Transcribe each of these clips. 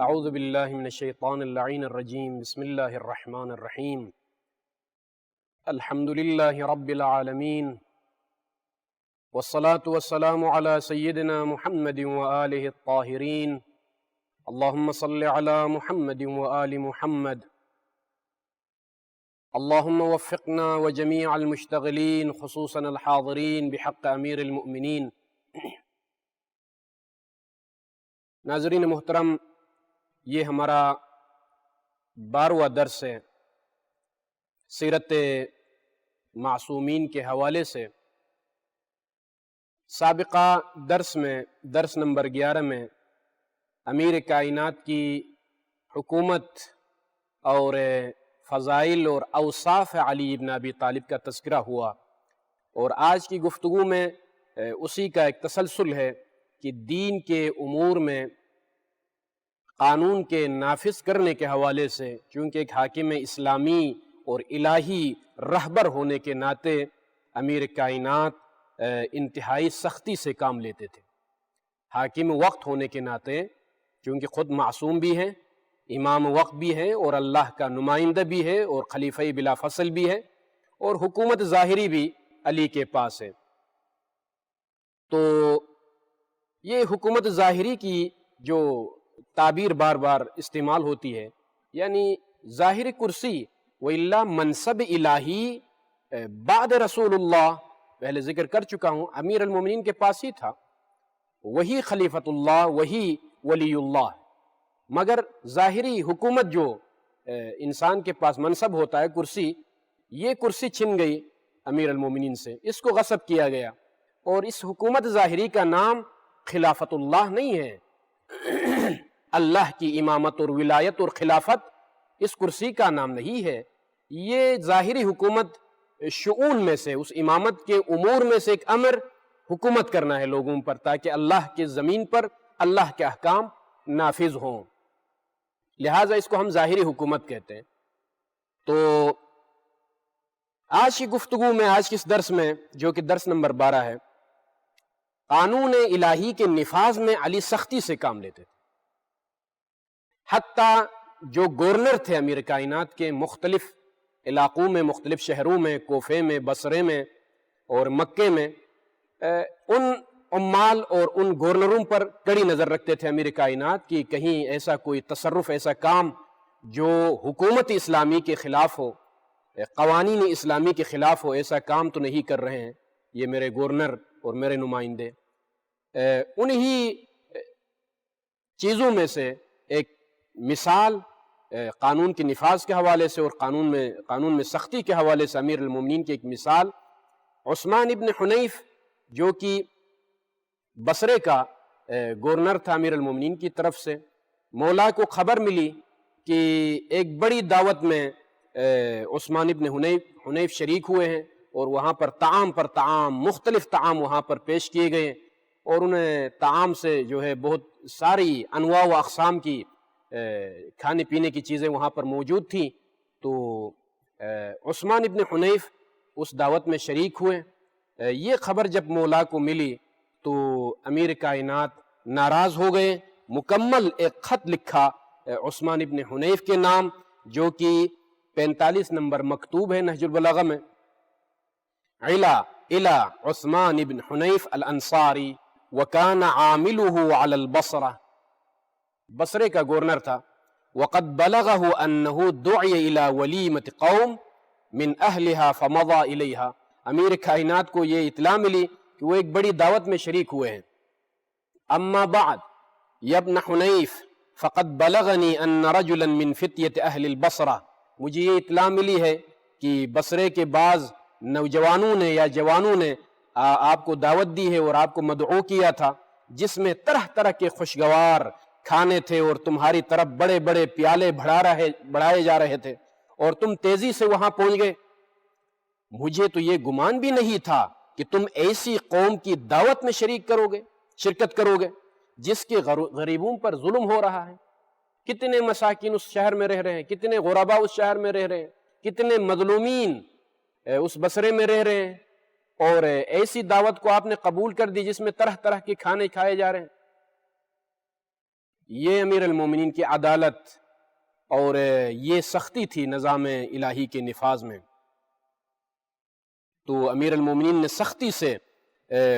اعوذ باللہ من الشیطان اللعین الرجیم بسم اللہ الرحمن الرحیم الحمد للہ رب العالمین والصلاة والسلام علی سیدنا محمد وآلہ الطاہرین اللہم صل علی محمد وآل محمد اللہم وفقنا وجمیع المشتغلین خصوصا الحاضرین بحق امیر المؤمنین۔ ناظرین محترم، یہ ہمارا 12واں درس ہے سیرت معصومین کے حوالے سے۔ سابقہ درس میں، درس نمبر 11 میں، امیر کائنات کی حکومت اور فضائل اور اوصاف علی بن ابی طالب کا تذکرہ ہوا، اور آج کی گفتگو میں اسی کا ایک تسلسل ہے کہ دین کے امور میں قانون کے نافذ کرنے کے حوالے سے، چونکہ ایک حاکم اسلامی اور الہی رہبر ہونے کے ناطے امیر کائنات انتہائی سختی سے کام لیتے تھے۔ حاکم وقت ہونے کے ناطے، چونکہ خود معصوم بھی ہے، امام وقت بھی ہے، اور اللہ کا نمائندہ بھی ہے، اور خلیفہ بلا فصل بھی ہے، اور حکومت ظاہری بھی علی کے پاس ہے۔ تو یہ حکومت ظاہری کی جو تعبیر بار بار استعمال ہوتی ہے، یعنی ظاہری کرسی وَإِلَّا منصب الہی بعد رسول اللہ، پہلے ذکر کر چکا ہوں، امیر المومنین کے پاس ہی تھا، وہی خلیفۃ اللہ، وہی ولی اللہ، مگر ظاہری حکومت جو انسان کے پاس منصب ہوتا ہے، کرسی، یہ کرسی چھن گئی امیر المومنین سے، اس کو غصب کیا گیا، اور اس حکومت ظاہری کا نام خلافت اللہ نہیں ہے۔ اللہ کی امامت اور ولایت اور خلافت اس کرسی کا نام نہیں ہے، یہ ظاہری حکومت شؤون میں سے، اس امامت کے امور میں سے ایک امر حکومت کرنا ہے لوگوں پر، تاکہ اللہ کے زمین پر اللہ کے احکام نافذ ہوں، لہٰذا اس کو ہم ظاہری حکومت کہتے ہیں۔ تو آج کی گفتگو میں، آج کے اس درس میں، جو کہ درس نمبر 12 ہے، قانون الہی کے نفاذ میں علی سختی سے کام لیتے تھے، حتیٰ جو گورنر تھے امیر کائنات کے، مختلف علاقوں میں، مختلف شہروں میں، کوفے میں، بصرے میں اور مکے میں، ان عمال اور ان گورنروں پر کڑی نظر رکھتے تھے امیر کائنات کی کہیں ایسا کوئی تصرف، ایسا کام جو حکومت اسلامی کے خلاف ہو، قوانین اسلامی کے خلاف ہو، ایسا کام تو نہیں کر رہے ہیں یہ میرے گورنر اور میرے نمائندے۔ انہی چیزوں میں سے ایک مثال قانون کے نفاذ کے حوالے سے اور قانون میں سختی کے حوالے سے امیر المومنین کی ایک مثال، عثمان ابن حنیف جو کہ بصرے کا گورنر تھا امیر المومنین کی طرف سے، مولا کو خبر ملی کہ ایک بڑی دعوت میں عثمان ابن حنیف شریک ہوئے ہیں، اور وہاں پر طعام مختلف طعام وہاں پر پیش کیے گئے، اور انہیں طعام سے جو ہے بہت ساری انواع و اقسام کی کھانے پینے کی چیزیں وہاں پر موجود تھیں۔ تو عثمان ابن حنیف اس دعوت میں شریک ہوئے۔ یہ خبر جب مولا کو ملی تو امیر کائنات ناراض ہو گئے، مکمل ایک خط لکھا عثمان ابن حنیف کے نام، جو کہ 45 نمبر مکتوب ہے نہج البلاغہ میں، الى عثمان ابن حنیف الانصاری وکان عاملہ علی البصرہ، بصرے کا گورنر تھا، وقد بلغہ انہ دعی الی ولیمۃ قوم من اہلہا فمضى الیہا، امیر کائنات کو یہ اطلاع ملی کہ وہ ایک بڑی دعوت میں شریک ہوئے ہیں۔ اما بعد یا ابن حنیف فقد بلغنی ان رجلا من فتیۃ اہل البصرہ، مجھے یہ اطلاع ملی ہے کہ بصرے کے بعض نوجوانوں نے یا جوانوں نے آپ کو دعوت دی ہے اور آپ کو مدعو کیا تھا، جس میں طرح طرح کے خوشگوار کھانے تھے، اور تمہاری طرف بڑے بڑے پیالے بڑھائے جا رہے تھے، اور تم تیزی سے وہاں پہنچ گئے۔ مجھے تو یہ گمان بھی نہیں تھا کہ تم ایسی قوم کی دعوت میں شرکت کرو گے جس کے غریبوں پر ظلم ہو رہا ہے۔ کتنے مساکین اس شہر میں رہ رہے ہیں، کتنے غربا اس شہر میں رہ رہے ہیں، کتنے مظلومین اس بصرے میں رہ رہے ہیں، اور ایسی دعوت کو آپ نے قبول کر دی جس میں طرح طرح کے کھانے کھائے جا رہے ہیں۔ یہ امیر المومنین کی عدالت اور یہ سختی تھی نظام الہی کے نفاذ میں۔ تو امیر المومنین نے سختی سے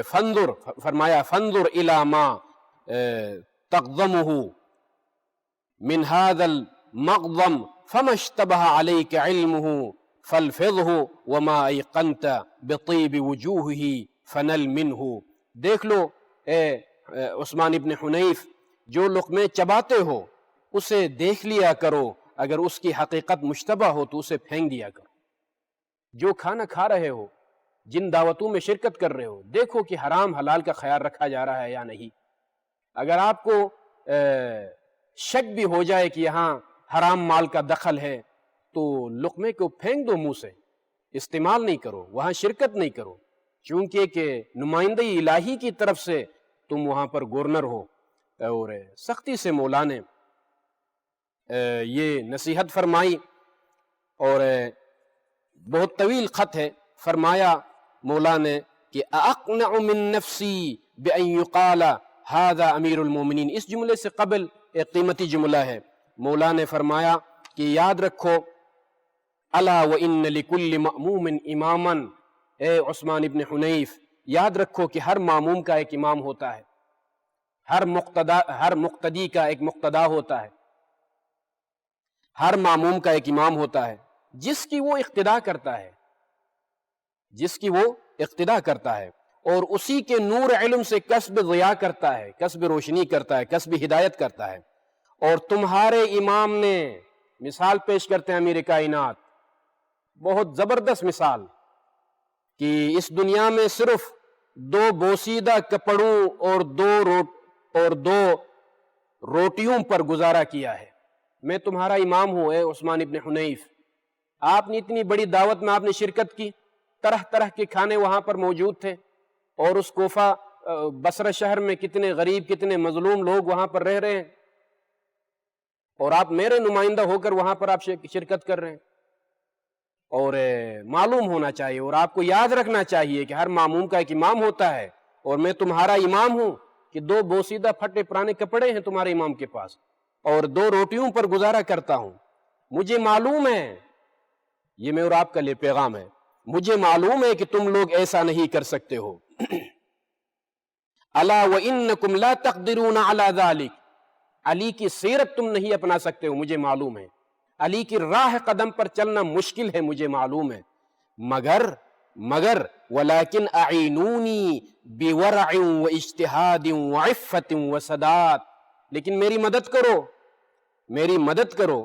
فانظر فرمایا، فانظر الی ما تقضمہ من هذا المقضم فما اشتبہ علیک علمہ فالفظہ وما ایقنت بطیب وجوہہ فنل منہ۔ دیکھ لو اے عثمان ابن حنیف، جو لقمے چباتے ہو اسے دیکھ لیا کرو، اگر اس کی حقیقت مشتبہ ہو تو اسے پھینک دیا کرو۔ جو کھانا کھا رہے ہو، جن دعوتوں میں شرکت کر رہے ہو، دیکھو کہ حرام حلال کا خیال رکھا جا رہا ہے یا نہیں۔ اگر آپ کو شک بھی ہو جائے کہ یہاں حرام مال کا دخل ہے تو لقمے کو پھینک دو، منہ سے استعمال نہیں کرو، وہاں شرکت نہیں کرو، چونکہ کہ نمائندگی الہی کی طرف سے تم وہاں پر گورنر ہو۔ اور سختی سے مولا نے یہ نصیحت فرمائی، اور بہت طویل خط ہے۔ فرمایا مولا نے کہ اقنع من نفسی بان یقال ھذا امیر المومنین، اس جملے سے قبل ایک قیمتی جملہ ہے۔ مولا نے فرمایا کہ یاد رکھو، الا وان لکل مأموم اماما، اے عثمان ابن حنیف یاد رکھو کہ ہر ماموم کا ایک امام ہوتا ہے، ہر مقتدی کا ایک مقتدا ہوتا ہے، ہر ماموم کا ایک امام ہوتا ہے جس کی وہ اقتدا کرتا ہے، جس کی وہ اقتدا کرتا ہے، اور اسی کے نور علم سے کسب ضیاء کرتا ہے، کسب روشنی کرتا ہے، کسب ہدایت کرتا ہے۔ اور تمہارے امام نے، مثال پیش کرتے ہیں امیر کائنات، بہت زبردست مثال، کہ اس دنیا میں صرف 2 بوسیدہ کپڑوں اور دو روٹیوں پر گزارا کیا ہے۔ میں تمہارا امام ہوں اے عثمان ابن حنیف، آپ نے اتنی بڑی دعوت میں آپ نے شرکت کی، طرح طرح کے کھانے وہاں پر موجود تھے، اور اس کوفہ بصرہ شہر میں کتنے غریب کتنے مظلوم لوگ وہاں پر رہ رہے ہیں، اور آپ میرے نمائندہ ہو کر وہاں پر آپ شرکت کر رہے ہیں۔ اور معلوم ہونا چاہیے اور آپ کو یاد رکھنا چاہیے کہ ہر ماموم کا ایک امام ہوتا ہے، اور میں تمہارا امام ہوں کہ 2 بوسیدہ پھٹے پرانے کپڑے ہیں تمہارے امام کے پاس، اور 2 روٹیوں پر گزارا کرتا ہوں۔ مجھے معلوم ہے، یہ میں اور آپ کا لیے پیغام ہے، مجھے معلوم ہے کہ تم لوگ ایسا نہیں کر سکتے ہو۔ الا وانکم لا تقدرون علی ذلک، علی کی سیرت تم نہیں اپنا سکتے ہو، مجھے معلوم ہے، علی کی راہ قدم پر چلنا مشکل ہے، مجھے معلوم ہے، مگر ولیکن اعینونی بورع واجتہاد وعفت وسداد، لیکن میری مدد کرو،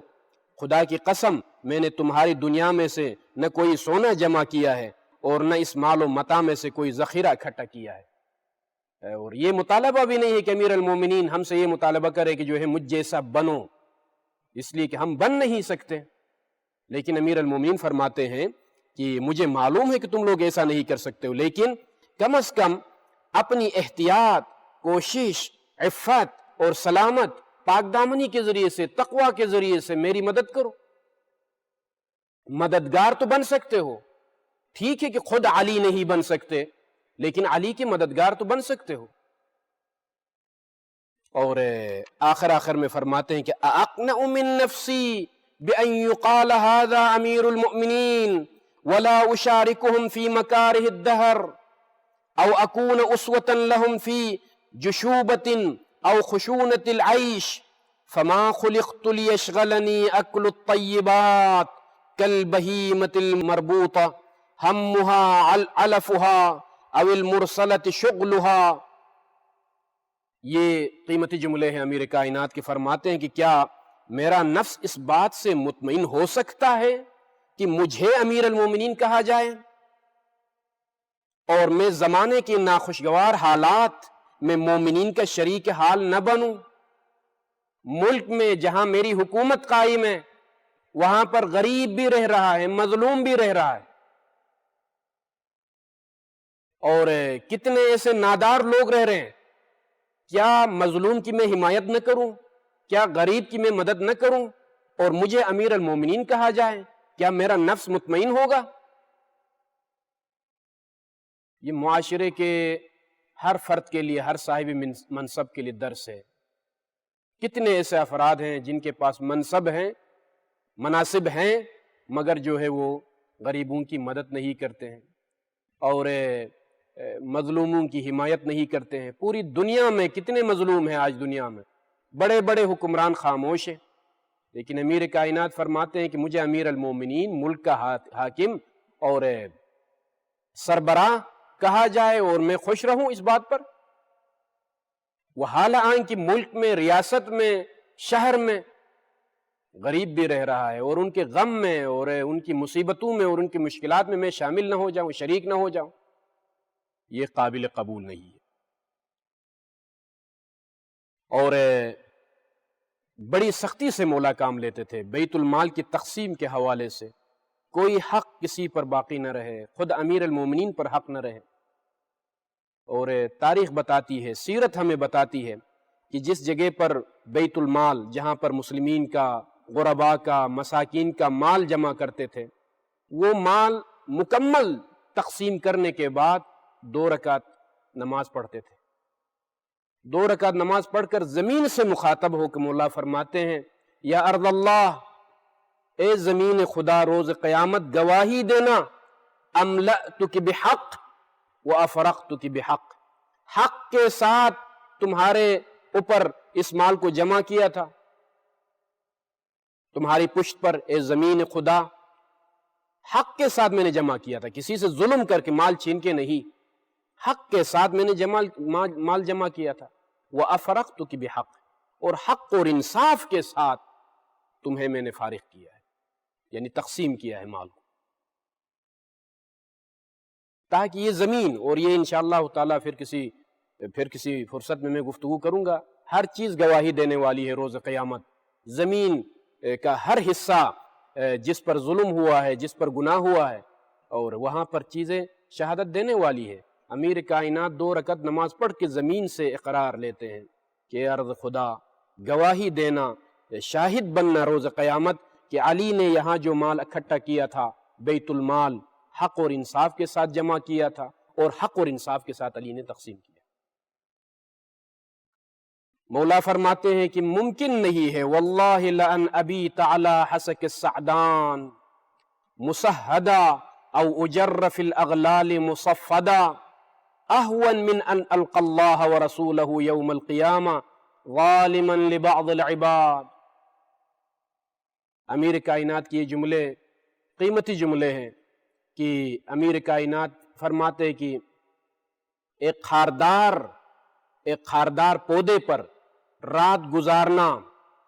خدا کی قسم میں نے تمہاری دنیا میں سے نہ کوئی سونا جمع کیا ہے اور نہ اس مال و متاع میں سے کوئی ذخیرہ اکٹھا کیا ہے۔ اور یہ مطالبہ بھی نہیں ہے کہ امیر المومنین ہم سے یہ مطالبہ کرے کہ جو ہے مجھ جیسا بنو، اس لیے کہ ہم بن نہیں سکتے، لیکن امیر المومنین فرماتے ہیں کہ مجھے معلوم ہے کہ تم لوگ ایسا نہیں کر سکتے ہو، لیکن کم از کم اپنی احتیاط، کوشش، عفت اور سلامت، پاک دامنی کے ذریعے سے، تقوی کے ذریعے سے میری مدد کرو۔ مددگار تو بن سکتے ہو، ٹھیک ہے کہ خود علی نہیں بن سکتے، لیکن علی کے مددگار تو بن سکتے ہو۔ اور آخر میں فرماتے ہیں کہ اقنع من نفسی بان یقال ھذا امیر المؤمنین ولا اشارکہم فی مکارہ الدہر او اکون اسوة لہم فی جشوبۃ او خشونۃ العیش فما خلقت لیشغلنی اکل الطیبات کالبہیمۃ المربوطہ ہمها علفها او المرسلۃ شغلها۔ یہ قیمتی جملے ہیں امیر کائنات کے، فرماتے ہیں کہ کیا میرا نفس اس بات سے مطمئن ہو سکتا ہے کہ مجھے امیر المومنین کہا جائے، اور میں زمانے کے ناخوشگوار حالات میں مومنین کا شریک حال نہ بنوں؟ ملک میں جہاں میری حکومت قائم ہے وہاں پر غریب بھی رہ رہا ہے، مظلوم بھی رہ رہا ہے، اور کتنے ایسے نادار لوگ رہ رہے ہیں، کیا مظلوم کی میں حمایت نہ کروں؟ کیا غریب کی میں مدد نہ کروں اور مجھے امیر المومنین کہا جائے؟ کیا میرا نفس مطمئن ہوگا؟ یہ معاشرے کے ہر فرد کے لیے، ہر صاحب منصب کے لیے درس ہے کتنے ایسے افراد ہیں جن کے پاس منصب ہیں، مناصب ہیں، مگر جو ہے وہ غریبوں کی مدد نہیں کرتے ہیں اور مظلوموں کی حمایت نہیں کرتے ہیں۔ پوری دنیا میں کتنے مظلوم ہیں آج دنیا میں، بڑے بڑے حکمران خاموش ہیں، لیکن امیر کائنات فرماتے ہیں کہ مجھے امیر المومنین، ملک کا حاکم اور سربراہ کہا جائے اور میں خوش رہوں اس بات پر۔ وہ حال آن کہ ملک میں، ریاست میں، شہر میں غریب بھی رہ رہا ہے اور ان کے غم میں اور ان کی مصیبتوں میں اور ان کی مشکلات میں میں شامل نہ ہو جاؤں، شریک نہ ہو جاؤں، یہ قابل قبول نہیں ہے۔ اور بڑی سختی سے مولا کام لیتے تھے، بیت المال کی تقسیم کے حوالے سے کوئی حق کسی پر باقی نہ رہے، خود امیر المومنین پر حق نہ رہے۔ اور تاریخ بتاتی ہے، سیرت ہمیں بتاتی ہے کہ جس جگہ پر بیت المال، جہاں پر مسلمین کا، غرباء کا، مساکین کا مال جمع کرتے تھے، وہ مال مکمل تقسیم کرنے کے بعد 2 رکعت نماز پڑھتے تھے۔ 2 رکعت نماز پڑھ کر زمین سے مخاطب ہو کے مولا فرماتے ہیں، یا ارض اللہ، اے زمین خدا، روز قیامت گواہی دینا، املأتک بحق وافرغتک بحق، حق کے ساتھ تمہارے اوپر اس مال کو جمع کیا تھا، تمہاری پشت پر اے زمین خدا، حق کے ساتھ میں نے جمع کیا تھا، کسی سے ظلم کر کے مال چھین کے نہیں، حق کے ساتھ میں نے مال جمع کیا تھا۔ وَأَفْرَغْتُكِ بِحَقٍ، اور حق اور انصاف کے ساتھ تمہیں میں نے فارغ کیا ہے، یعنی تقسیم کیا ہے مال کو، تاکہ یہ زمین، اور یہ انشاءاللہ تعالیٰ پھر کسی فرصت میں گفتگو کروں گا، ہر چیز گواہی دینے والی ہے روز قیامت۔ زمین کا ہر حصہ جس پر ظلم ہوا ہے، جس پر گناہ ہوا ہے، اور وہاں پر چیزیں شہادت دینے والی ہے۔ امیر کائنات 2 رکعت نماز پڑھ کے زمین سے اقرار لیتے ہیں کہ اے ارض خدا، گواہی دینا، شاہد بننا روز قیامت کہ علی نے یہاں جو مال اکٹھا کیا تھا، بیت المال، حق اور انصاف کے ساتھ جمع کیا تھا، اور حق اور انصاف کے ساتھ علی نے تقسیم کیا۔ مولا فرماتے ہیں کہ ممکن نہیں ہے، واللہ لأن ابیت علی حسک السعدان مسہدا او اجر فی الاغلال مصفدا اہون من ان القی اللہ ورسولہ یوم القیامہ ظالما لبعض العباد۔ امیر کائنات کی یہ جملے قیمتی جملے ہیں کہ امیر کائنات فرماتے ہیں کہ ایک خاردار پودے پر رات گزارنا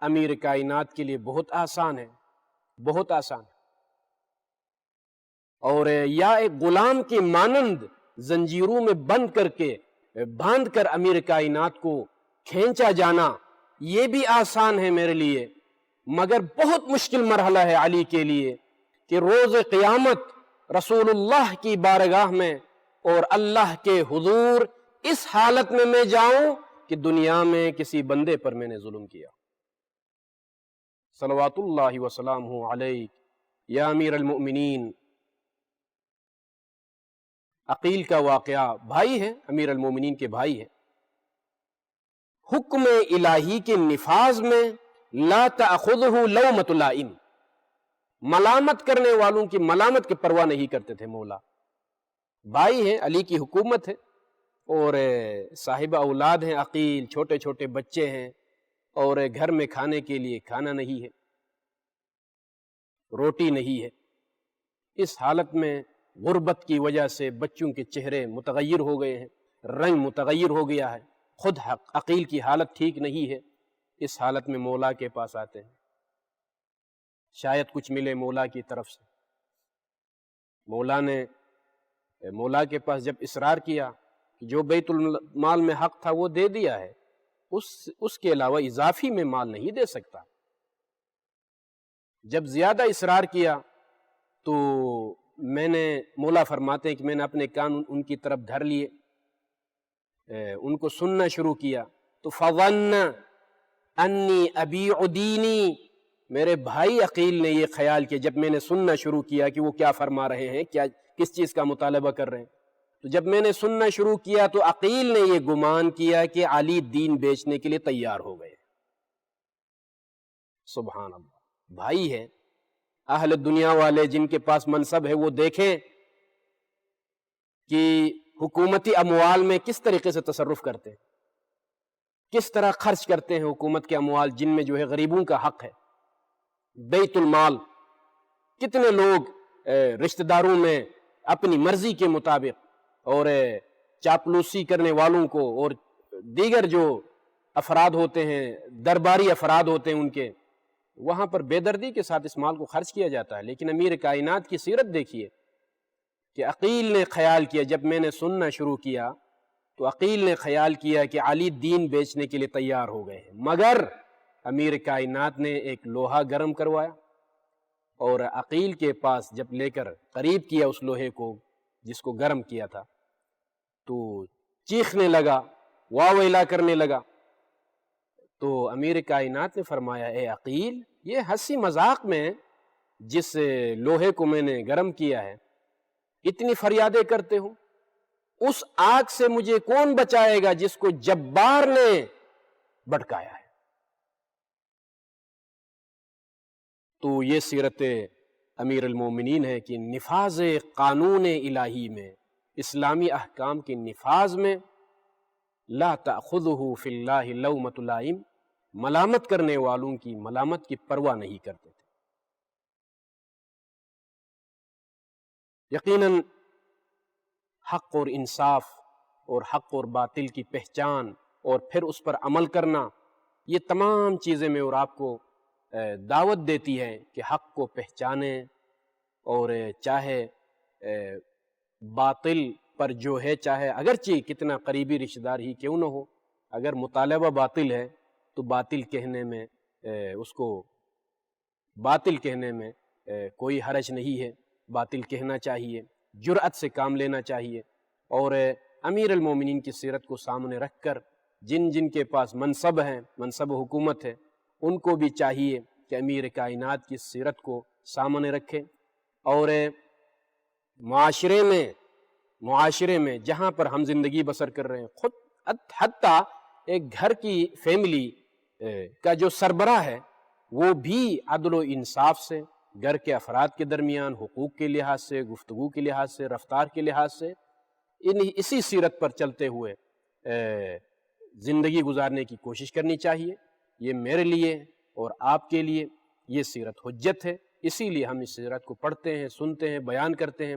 امیر کائنات کے لیے بہت آسان ہے، بہت آسان ہے، اور یا ایک غلام کے مانند زنجیروں میں باندھ کر امیر کائنات کو کھینچا جانا، یہ بھی آسان ہے میرے لیے، مگر بہت مشکل مرحلہ ہے علی کے لیے کہ روز قیامت رسول اللہ کی بارگاہ میں اور اللہ کے حضور اس حالت میں جاؤں کہ دنیا میں کسی بندے پر میں نے ظلم کیا۔ صلوات اللہ وسلامہ علیہ یا امیر المؤمنین۔ عقیل کا واقعہ، بھائی ہے، امیر المومنین کے بھائی ہے، حکم الہی کے نفاذ میں لا تأخذہ لومۃ لائم، ملامت کرنے والوں کی ملامت کی پرواہ نہیں کرتے تھے مولا۔ بھائی ہیں، علی کی حکومت ہے اور صاحب اولاد ہیں، عقیل، چھوٹے چھوٹے بچے ہیں، اور گھر میں کھانے کے لیے کھانا نہیں ہے، روٹی نہیں ہے۔ اس حالت میں غربت کی وجہ سے بچوں کے چہرے متغیر ہو گئے ہیں، رنگ متغیر ہو گیا ہے، خود عقیل کی حالت ٹھیک نہیں ہے۔ اس حالت میں مولا کے پاس آتے ہیں، شاید کچھ ملے مولا کی طرف سے۔ مولا کے پاس جب اصرار کیا کہ جو بیت المال میں حق تھا وہ دے دیا ہے، اس کے علاوہ اضافی میں مال نہیں دے سکتا۔ جب زیادہ اصرار کیا تو مولا فرماتے ہیں کہ میں نے اپنے کان ان کی طرف دھر لیے، ان کو سننا شروع کیا تو فظن انی ابیع دینی، میرے بھائی عقیل نے یہ خیال کیا جب میں نے سننا شروع کیا کہ وہ کیا فرما رہے ہیں، کس چیز کا مطالبہ کر رہے ہیں، تو جب میں نے سننا شروع کیا تو عقیل نے یہ گمان کیا کہ علی دین بیچنے کے لیے تیار ہو گئے، سبحان اللہ، بھائی ہے، اہل دنیا والے جن کے پاس منصب ہے وہ دیکھیں کہ حکومتی اموال میں کس طریقے سے تصرف کرتے ہیں، کس طرح خرچ کرتے ہیں حکومت کے اموال جن میں جو ہے غریبوں کا حق ہے، بیت المال۔ کتنے لوگ رشتہ داروں میں اپنی مرضی کے مطابق اور چاپلوسی کرنے والوں کو اور دیگر جو افراد ہوتے ہیں، درباری افراد ہوتے ہیں ان کے، وہاں پر بے دردی کے ساتھ اس مال کو خرچ کیا جاتا ہے۔ لیکن امیر کائنات کی سیرت دیکھیے کہ عقیل نے خیال کیا، جب میں نے سننا شروع کیا تو عقیل نے خیال کیا کہ علی دین بیچنے کے لیے تیار ہو گئے ہیں، مگر امیر کائنات نے ایک لوہا گرم کروایا اور عقیل کے پاس جب لے کر قریب کیا اس لوہے کو جس کو گرم کیا تھا تو چیخنے لگا، واہ ویلا کرنے لگا۔ تو امیر کائنات نے فرمایا، اے عقیل، یہ ہنسی مذاق میں جس لوہے کو میں نے گرم کیا ہے اتنی فریادیں کرتے ہو، اس آگ سے مجھے کون بچائے گا جس کو جبار نے بھڑکایا ہے۔ تو یہ سیرت امیر المومنین ہے کہ نفاذ قانون الہی میں، اسلامی احکام کے نفاذ میں لا تأخذہ فی اللہ لومۃ لائم، ملامت کرنے والوں کی ملامت کی پرواہ نہیں کرتے تھے۔ یقیناً حق اور انصاف اور حق اور باطل کی پہچان اور پھر اس پر عمل کرنا، یہ تمام چیزیں میں اور آپ کو دعوت دیتی ہے کہ حق کو پہچانیں، اور چاہے باطل پر جو ہے، چاہے اگرچہ کتنا قریبی رشتہ دار ہی کیوں نہ ہو، اگر مطالبہ باطل ہے تو باطل کہنے میں اس کو باطل کہنے میں کوئی حرج نہیں ہے، باطل کہنا چاہیے، جرأت سے کام لینا چاہیے۔ اور امیر المومنین کی سیرت کو سامنے رکھ کر جن جن کے پاس منصب ہیں، منصب حکومت ہے، ان کو بھی چاہیے کہ امیر کائنات کی سیرت کو سامنے رکھیں، اور معاشرے میں جہاں پر ہم زندگی بسر کر رہے ہیں، خود حتیٰ ایک گھر کی فیملی کا جو سربراہ ہے وہ بھی عدل و انصاف سے گھر کے افراد کے درمیان حقوق کے لحاظ سے، گفتگو کے لحاظ سے، رفتار کے لحاظ سے اسی سیرت پر چلتے ہوئے زندگی گزارنے کی کوشش کرنی چاہیے۔ یہ میرے لیے اور آپ کے لیے یہ سیرت حجت ہے، اسی لیے ہم اس سیرت کو پڑھتے ہیں، سنتے ہیں، بیان کرتے ہیں۔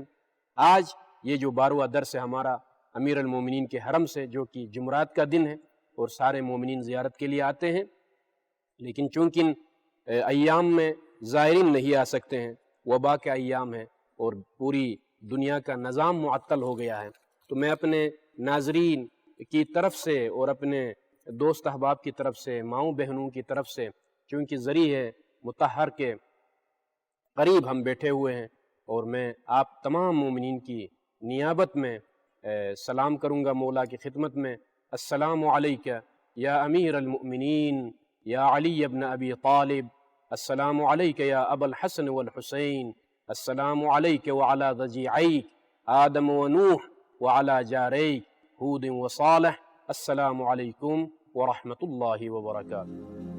آج یہ جو 12واں درس ہے ہمارا امیر المومنین کے حرم سے، جو کہ جمعرات کا دن ہے اور سارے مومنین زیارت کے لیے آتے ہیں، لیکن چونکہ ایام میں زائرین نہیں آ سکتے ہیں، وبا کے ایام ہیں اور پوری دنیا کا نظام معطل ہو گیا ہے، تو میں اپنے ناظرین کی طرف سے اور اپنے دوست احباب کی طرف سے، ماؤں بہنوں کی طرف سے، چونکہ ذریعہ مطہر کے قریب ہم بیٹھے ہوئے ہیں، اور میں آپ تمام مومنین کی نیابت میں سلام کروں گا مولا کی خدمت میں۔ السلام علیکہ یا امیر المؤمنین یا علی ابن ابی طالب، السلام علیکہ یا ابا الحسن والحسین، السلام علیکہ وعلی ضجیعیک آدم و نوح وعلی جاریک ہود و صالح، السلام علیکم ورحمۃ اللہ وبرکاتہ۔